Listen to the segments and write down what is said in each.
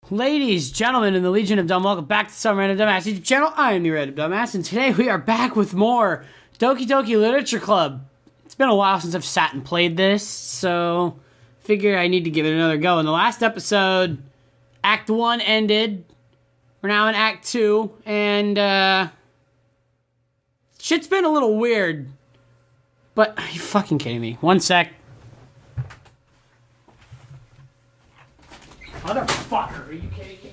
Ladies, gentlemen, in the Legion of Dumb, welcome back to some Random Dumbass YouTube channel. I am your Random Dumbass, and today we are back with more Doki Doki Literature Club. It's been a while since I've sat and played this, so figure I need to give it another go. In the last episode, Act 1 ended. We're now in Act 2, and shit's been a little weird. But, are you fucking kidding me? One sec. Motherfucker, are you kidding me?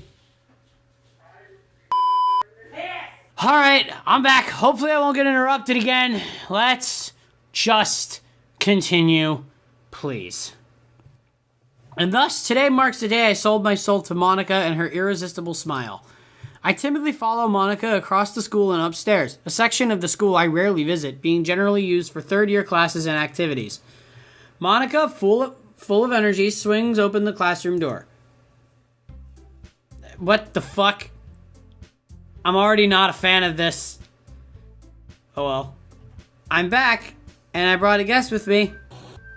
Alright, I'm back. Hopefully I won't get interrupted again. Let's just continue, please. And thus, today marks the day I sold my soul to Monica and her irresistible smile. I timidly follow Monica across the school and upstairs, a section of the school I rarely visit, being generally used for third-year classes and activities. Monica, full of energy, swings open the classroom door. What the fuck? I'm already not a fan of this. Oh well. I'm back, and I brought a guest with me.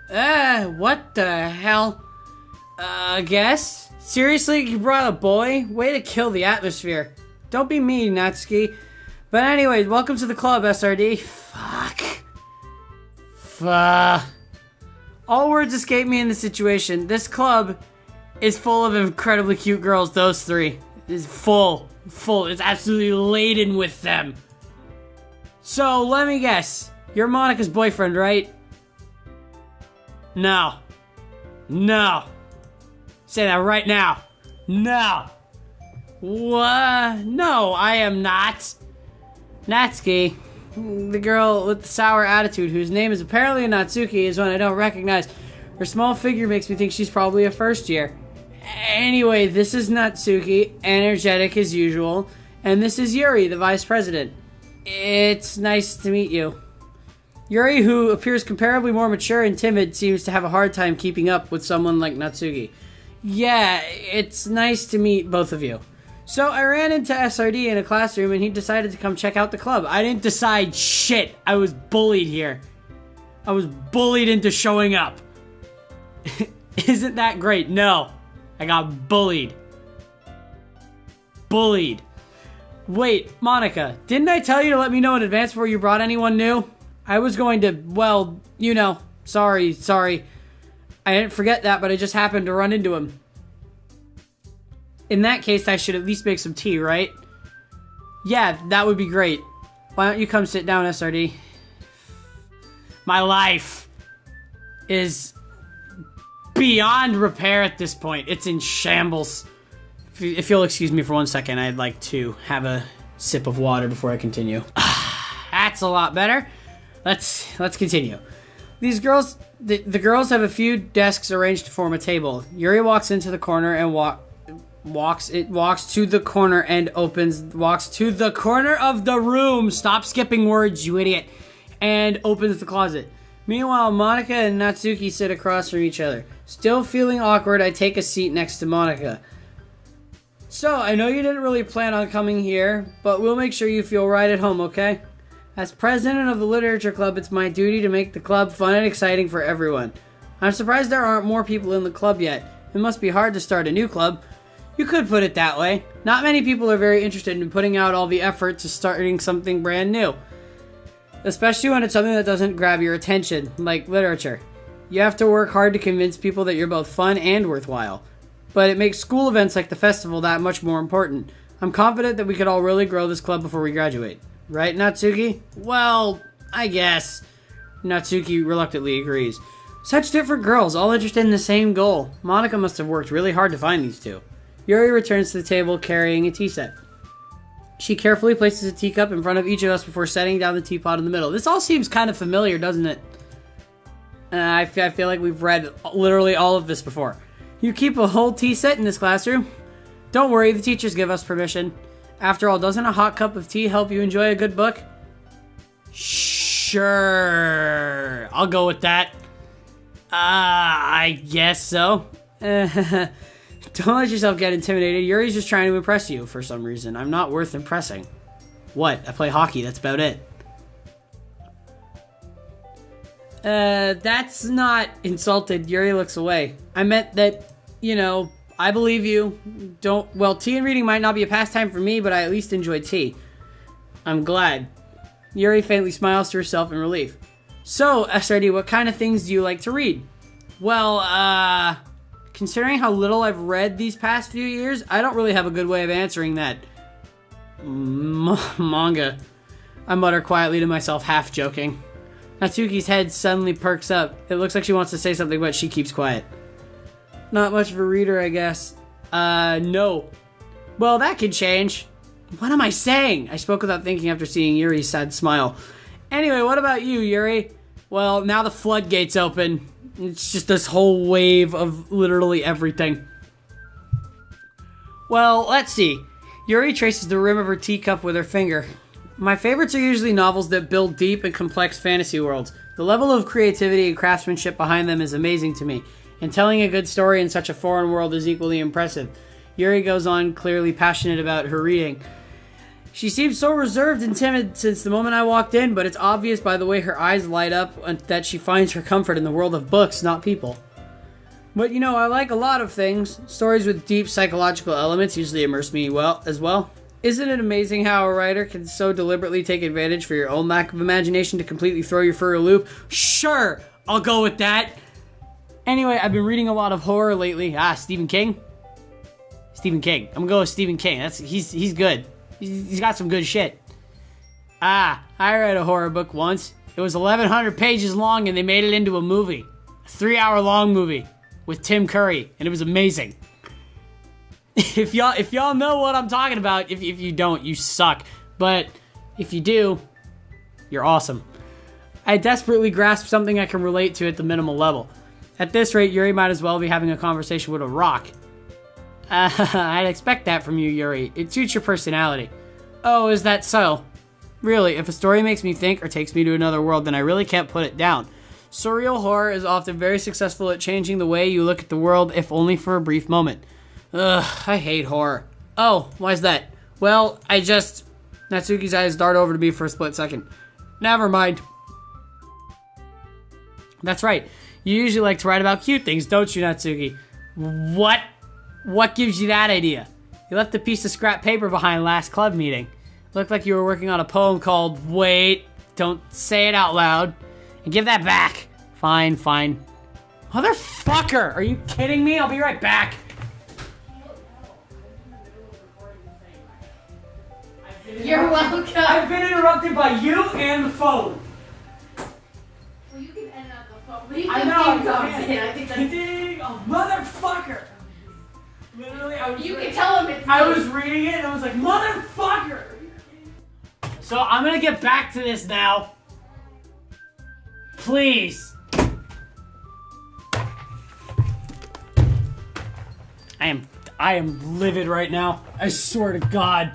What the hell? Guest? Seriously, you brought a boy? Way to kill the atmosphere. Don't be mean, Natsuki. But anyways, welcome to the club, SRD. Fuck. All words escape me in this situation. This club is full of incredibly cute girls, those three. It's full. It's absolutely laden with them. So, let me guess. You're Monica's boyfriend, right? No. Say that right now. No. What? No, I am not. Natsuki, the girl with the sour attitude, whose name is apparently Natsuki, is one I don't recognize. Her small figure makes me think she's probably a first year. Anyway, this is Natsuki, energetic as usual, and this is Yuri, the vice president. It's nice to meet you. Yuri, who appears comparably more mature and timid, seems to have a hard time keeping up with someone like Natsuki. Yeah, it's nice to meet both of you. So I ran into SRD in a classroom and he decided to come check out the club. I didn't decide shit. I was bullied here. I was bullied into showing up. Isn't that great? No. I got bullied. Wait, Monica, didn't I tell you to let me know in advance before you brought anyone new? I was going to, well, you know, sorry. I didn't forget that, but I just happened to run into him. In that case, I should at least make some tea, right? Yeah, that would be great. Why don't you come sit down, SRD? My life is beyond repair at this point. It's in shambles. If you'll excuse me for 1 second, I'd like to have a sip of water before I continue. That's a lot better. Let's continue. These girls, the girls have a few desks arranged to form a table. Yuri walks into the corner and walks to the corner of the room. Stop skipping words, you idiot. And opens the closet. Meanwhile, Monica and Natsuki sit across from each other. Still feeling awkward, I take a seat next to Monica. So, I know you didn't really plan on coming here, but we'll make sure you feel right at home, okay? As president of the Literature Club, it's my duty to make the club fun and exciting for everyone. I'm surprised there aren't more people in the club yet. It must be hard to start a new club. You could put it that way. Not many people are very interested in putting out all the effort to starting something brand new. Especially when it's something that doesn't grab your attention, like literature. You have to work hard to convince people that you're both fun and worthwhile. But it makes school events like the festival that much more important. I'm confident that we could all really grow this club before we graduate. Right, Natsuki? Well, I guess. Natsuki reluctantly agrees. Such different girls, all interested in the same goal. Monica must have worked really hard to find these two. Yuri returns to the table carrying a tea set. She carefully places a teacup in front of each of us before setting down the teapot in the middle. This all seems kind of familiar, doesn't it? I feel like we've read literally all of this before. You keep a whole tea set in this classroom? Don't worry, the teachers give us permission. After all, doesn't a hot cup of tea help you enjoy a good book? Sure. I'll go with that. I guess so. Don't let yourself get intimidated. Yuri's just trying to impress you for some reason. I'm not worth impressing. What? I play hockey. That's about it. That's not insulted. Yuri looks away. I meant that, you know, I believe you. Well, tea and reading might not be a pastime for me, but I at least enjoy tea. I'm glad. Yuri faintly smiles to herself in relief. So, SRD, what kind of things do you like to read? Well, considering how little I've read these past few years, I don't really have a good way of answering that. Manga. I mutter quietly to myself, half joking. Natsuki's head suddenly perks up. It looks like she wants to say something, but she keeps quiet. Not much of a reader, I guess. No. Well, that could change. What am I saying? I spoke without thinking after seeing Yuri's sad smile. Anyway, what about you, Yuri? Well, now the floodgates open. It's just this whole wave of literally everything. Well, let's see. Yuri traces the rim of her teacup with her finger. My favorites are usually novels that build deep and complex fantasy worlds. The level of creativity and craftsmanship behind them is amazing to me, and telling a good story in such a foreign world is equally impressive. Yuri goes on, clearly passionate about her reading. She seems so reserved and timid since the moment I walked in, but it's obvious by the way her eyes light up that she finds her comfort in the world of books, not people. But you know, I like a lot of things. Stories with deep psychological elements usually immerse me as well. Isn't it amazing how a writer can so deliberately take advantage for your own lack of imagination to completely throw you for a loop? Sure, I'll go with that. Anyway, I've been reading a lot of horror lately. Stephen King? Stephen King. I'm gonna go with Stephen King. He's good. He's got some good shit. I read a horror book once. It was 1,100 pages long and they made it into a movie. A 3-hour long movie with Tim Curry, and it was amazing. If y'all know what I'm talking about, if you don't, you suck. But if you do, you're awesome. I desperately grasp something I can relate to at the minimal level. At this rate, Yuri might as well be having a conversation with a rock. I'd expect that from you, Yuri. It suits your personality. Oh, is that so? Really, if a story makes me think or takes me to another world, then I really can't put it down. Surreal horror is often very successful at changing the way you look at the world, if only for a brief moment. Ugh, I hate horror. Oh, why is that? Well, Natsuki's eyes dart over to me for a split second. Never mind. That's right. You usually like to write about cute things, don't you, Natsuki? What? What gives you that idea? You left a piece of scrap paper behind last club meeting. Looked like you were working on a poem called Wait, Don't Say It Out Loud. And give that back. Fine. Motherfucker! Are you kidding me? I'll be right back. You're welcome. I've been interrupted by you and the phone. Well, you can end up the phone. I know. I think that's... Ding, a motherfucker. Literally, You can tell him it's I me. was reading it and I was like, motherfucker. So I'm gonna get back to this now. Please. I am livid right now. I swear to God.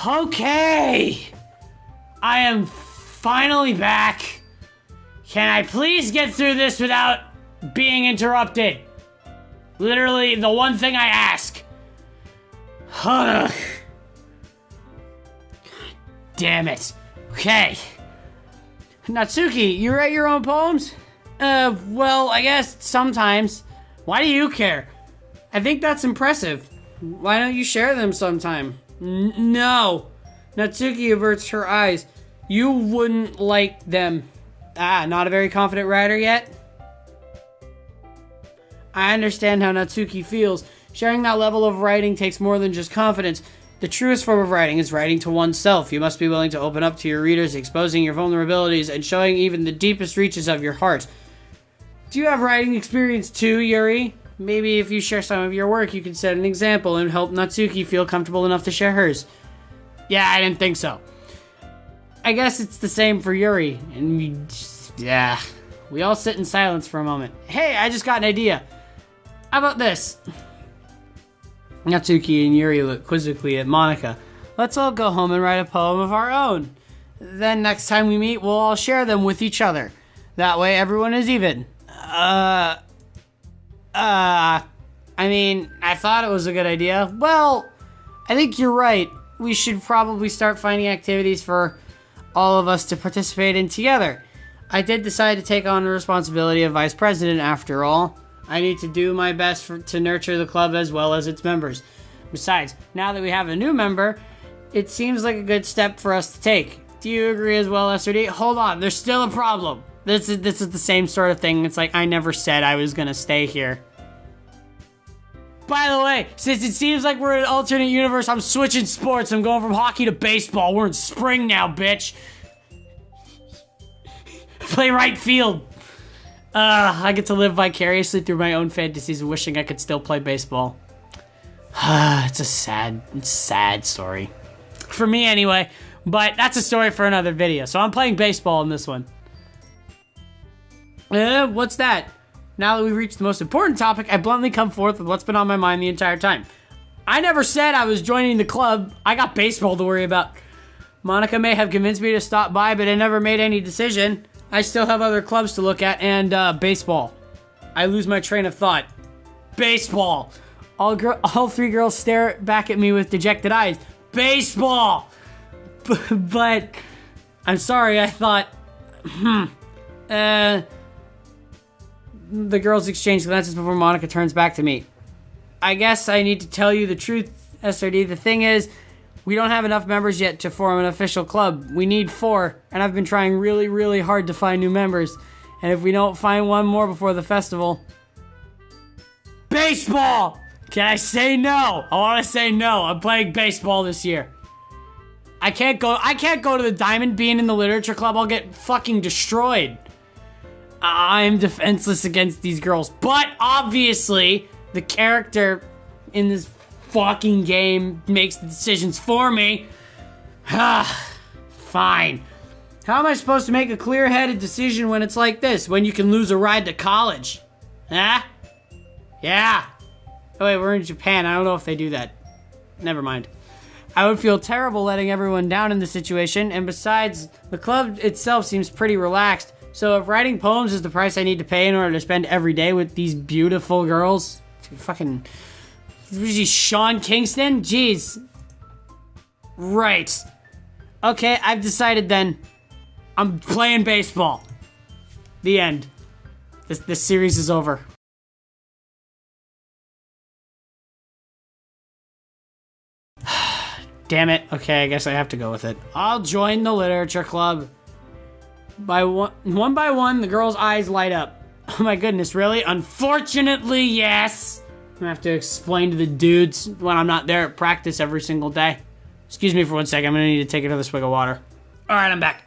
Okay. I am finally back. Can I please get through this without being interrupted? Literally the one thing I ask. God damn it. Okay. Natsuki, you write your own poems? Well, I guess sometimes. Why do you care? I think that's impressive. Why don't you share them sometime? No. Natsuki averts her eyes. You wouldn't like them. Not a very confident writer yet? I understand how Natsuki feels. Sharing that level of writing takes more than just confidence. The truest form of writing is writing to oneself. You must be willing to open up to your readers, exposing your vulnerabilities, and showing even the deepest reaches of your heart. Do you have writing experience too, Yuri? Maybe if you share some of your work, you can set an example and help Natsuki feel comfortable enough to share hers. Yeah, I didn't think so. I guess it's the same for Yuri. And we all sit in silence for a moment. Hey, I just got an idea. How about this? Natsuki and Yuri look quizzically at Monika. Let's all go home and write a poem of our own. Then next time we meet, we'll all share them with each other. That way everyone is even. I thought it was a good idea. Well, I think you're right. We should probably start finding activities for all of us to participate in together. I did decide to take on the responsibility of vice president after all. I need to do my best to nurture the club as well as its members. Besides, now that we have a new member, it seems like a good step for us to take. Do you agree as well, SRD? Hold on, there's still a problem. This is the same sort of thing. It's like, I never said I was gonna stay here. By the way, since it seems like we're in an alternate universe, I'm switching sports. I'm going from hockey to baseball. We're in spring now, bitch. Play right field. I get to live vicariously through my own fantasies, wishing I could still play baseball. It's a sad story. For me, anyway. But that's a story for another video. So I'm playing baseball in this one. What's that? Now that we've reached the most important topic, I bluntly come forth with what's been on my mind the entire time. I never said I was joining the club. I got baseball to worry about. Monica may have convinced me to stop by, but I never made any decision. I still have other clubs to look at, and baseball. I lose my train of thought. Baseball. All three girls stare back at me with dejected eyes. Baseball! But I'm sorry, I thought, the girls exchange glances before Monica turns back to me. I guess I need to tell you the truth, SRD. The thing is, we don't have enough members yet to form an official club. We need 4, and I've been trying really, really hard to find new members. And if we don't find one more before the festival... Baseball! Can I say no? I want to say no. I'm playing baseball this year. I can't go to the Diamond being in the literature club. I'll get fucking destroyed. I'm defenseless against these girls. But obviously, the character in this fucking game makes the decisions for me. Fine. How am I supposed to make a clear-headed decision when it's like this? When you can lose a ride to college? Huh? Yeah. Oh wait, we're in Japan. I don't know if they do that. Never mind. I would feel terrible letting everyone down in this situation, and besides, the club itself seems pretty relaxed. So if writing poems is the price I need to pay in order to spend every day with these beautiful girls, fucking, was he Sean Kingston? Jeez. Right. Okay, I've decided then. I'm playing baseball. The end. This series is over. Damn it. Okay, I guess I have to go with it. I'll join the literature club. One by one, the girl's eyes light up. Oh my goodness, really? Unfortunately, yes. I'm gonna have to explain to the dudes when I'm not there at practice every single day. Excuse me for 1 second. I'm gonna need to take another swig of water. All right, I'm back.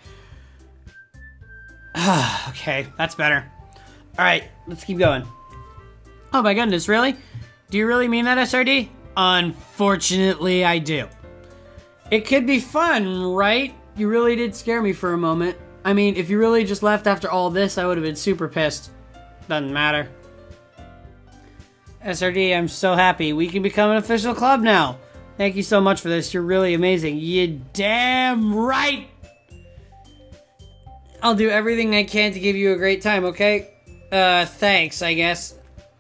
Okay, that's better. All right, let's keep going. Oh my goodness, really? Do you really mean that, SRD? Unfortunately, I do. It could be fun, right? You really did scare me for a moment. I mean, if you really just left after all this, I would have been super pissed. Doesn't matter. SRD, I'm so happy. We can become an official club now. Thank you so much for this. You're really amazing. You damn right! I'll do everything I can to give you a great time, okay? Thanks, I guess.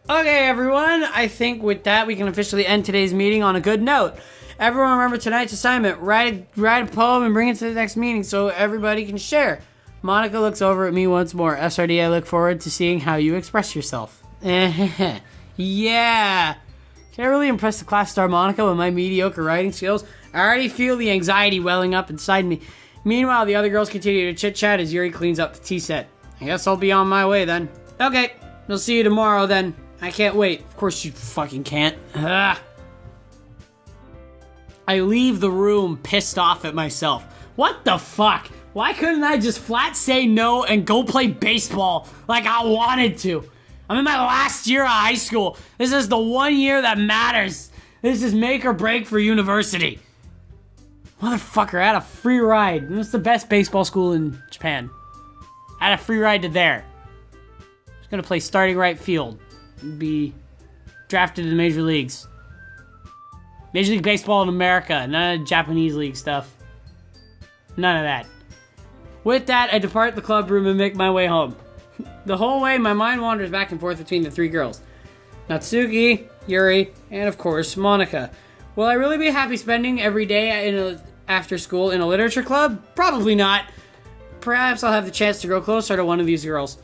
Okay, everyone. I think with that, we can officially end today's meeting on a good note. Everyone remember tonight's assignment. Write a poem and bring it to the next meeting so everybody can share. Monica looks over at me once more. SRD, I look forward to seeing how you express yourself. Yeah. Can I really impress the class star Monica with my mediocre writing skills? I already feel the anxiety welling up inside me. Meanwhile, the other girls continue to chit-chat as Yuri cleans up the tea set. I guess I'll be on my way then. Okay, we'll see you tomorrow then. I can't wait. Of course you fucking can't. Ugh. I leave the room pissed off at myself. What the fuck? Why couldn't I just flat say no and go play baseball like I wanted to? I'm in my last year of high school. This is the 1 year that matters. This is make or break for university. Motherfucker, I had a free ride. It's the best baseball school in Japan. I had a free ride to there. I was gonna play starting right field. Be drafted to the major leagues. Major League Baseball in America. None of Japanese league stuff. None of that. With that, I depart the club room and make my way home. The whole way, my mind wanders back and forth between the 3 girls. Natsuki, Yuri, and of course, Monica. Will I really be happy spending every day after school in a literature club? Probably not. Perhaps I'll have the chance to grow closer to one of these girls.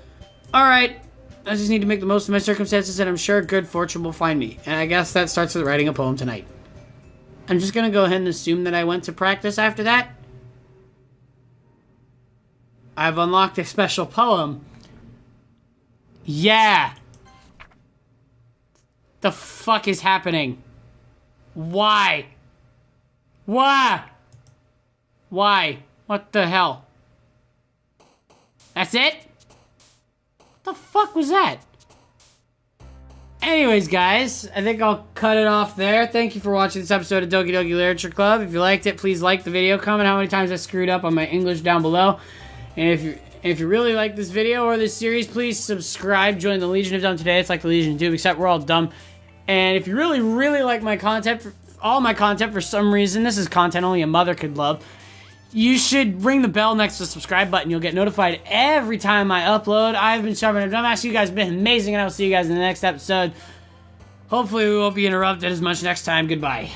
Alright, I just need to make the most of my circumstances, and I'm sure good fortune will find me. And I guess that starts with writing a poem tonight. I'm just gonna go ahead and assume that I went to practice after that. I've unlocked a special poem. Yeah. The fuck is happening? Why? Why? Why? What the hell? That's it? What the fuck was that? Anyways, guys, I think I'll cut it off there. Thank you for watching this episode of Doki Doki Literature Club. If you liked it, please like the video. Comment how many times I screwed up on my English down below. And if you really like this video or this series, please subscribe. Join the Legion of Dumb today. It's like the Legion of Doom, except we're all dumb. And if you really, really like my content, all my content for some reason, this is content only a mother could love, you should ring the bell next to the subscribe button. You'll get notified every time I upload. I've been Sharpen and Dumbass. You guys have been amazing, and I will see you guys in the next episode. Hopefully we won't be interrupted as much next time. Goodbye.